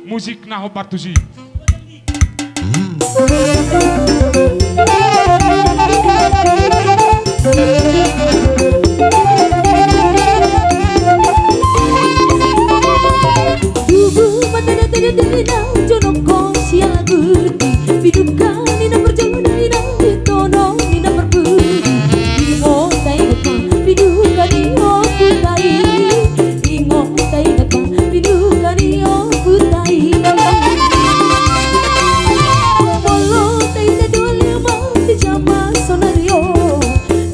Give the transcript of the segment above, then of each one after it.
Musik Naho Partusi. Tubuh mata data data jonoko siang gurdi biduka nina berjodoh nina ditono nina berbudi ingo tai gapa biduka nio kutai ingo tai gapa biduka nio kutai molo tai na dole ma di jama sonario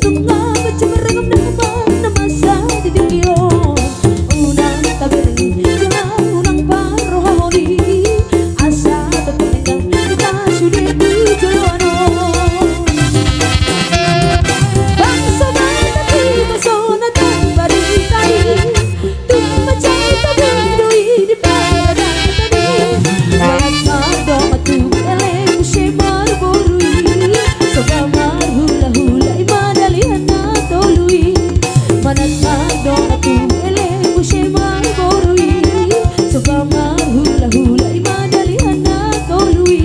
tunga baca merengam nama nama sa di dikio unang taberni unang parohoni asa tetap kita sudah tujuan bangsa mati pesona tanpa ditai tum macai tabundui di pada tadi malas mado matu eleng shemar borui sogamar hula hula imadaliana tolui manas mado matu eleng shemar borui sogamar hula hula imadaliana tolui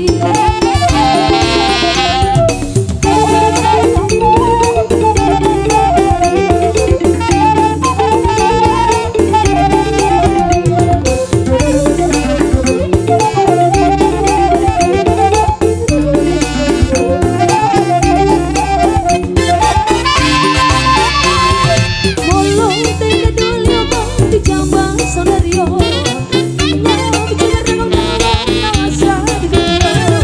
Molo tega dole abang di jambang sonario Nang bicara remang nang asa di dunia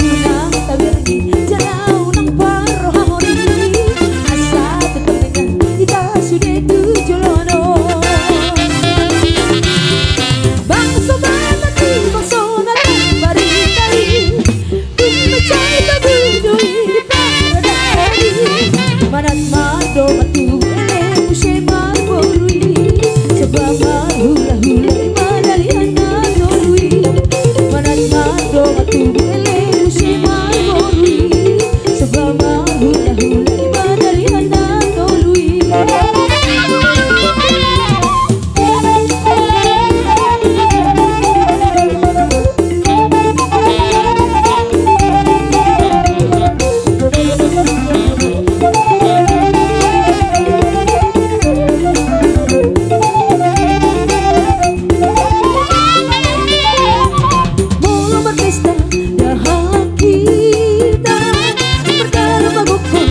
Unang taberni jana unang parohoni Asa tetap dengan kita sudah tujuan bangsa mati pesona tanpa ditai tum macai tabundui di pada manas mado matu eleng shemar borui sebamar hula hula imadaliana tolui manas mado matu eleng shemar borui sebamar hula hula imadaliana tolui Mula berpesta dahan kita berdalam bagokon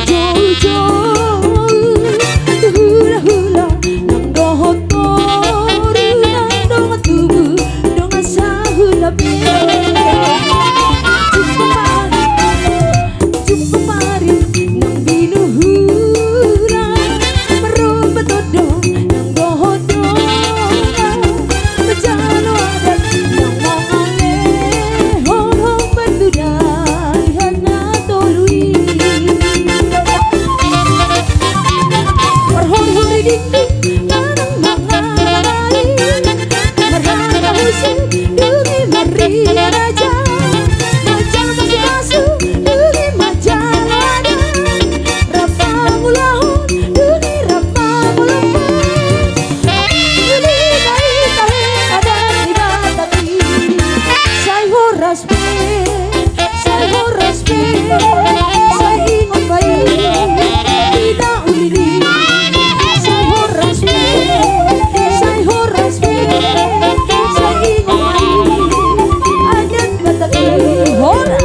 jauh-jauh hula-hula nang dohotor nang dongat tubuh dongat sahula jumpa mari nang binuhura merubah todong nang dohodongan berjalo adat nang mangale hong berdudai hana tolui perhori-hori dinding manang mangai merhana husu dungi mari raja majal masih dungi majal ada rapa mulahun dungi rapa mulahun dungi kai tahe ada di batati sai horas be sai ingon bayi tidak ulili sai horas be sai ingon bayi adat batati horas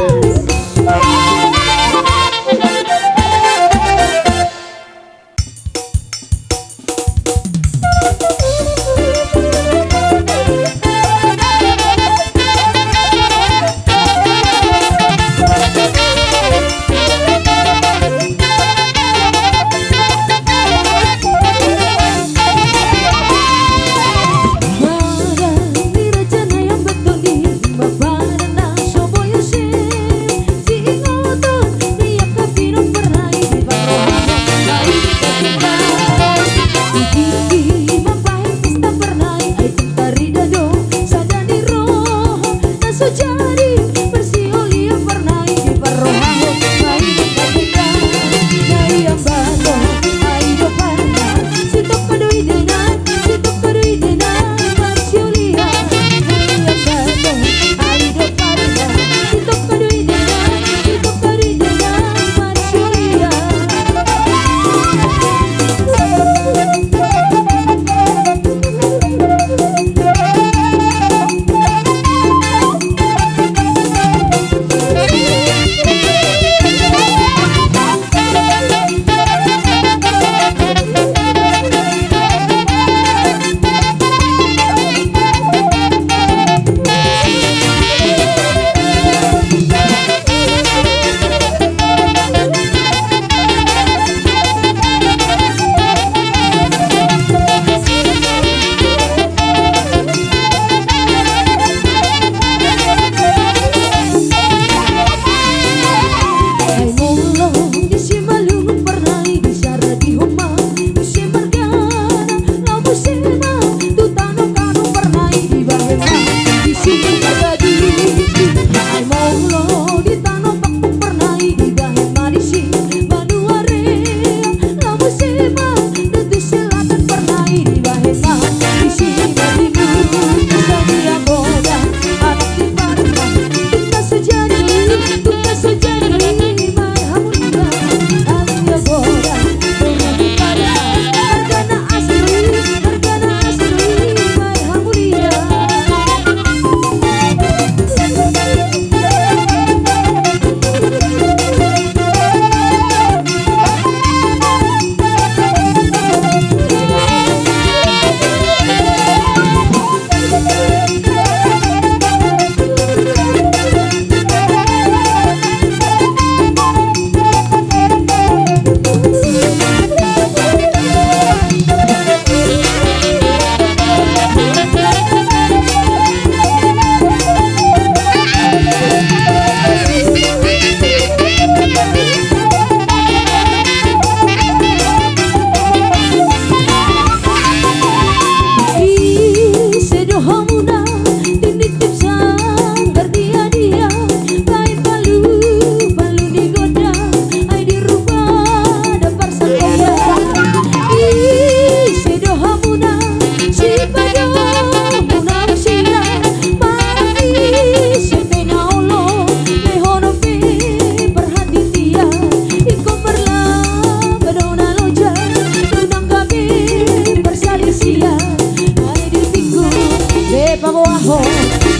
aho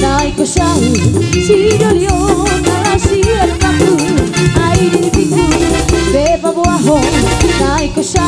naik ko siya Sidolyo na siya naku Ay di bigo Beba mo aho naik ko siya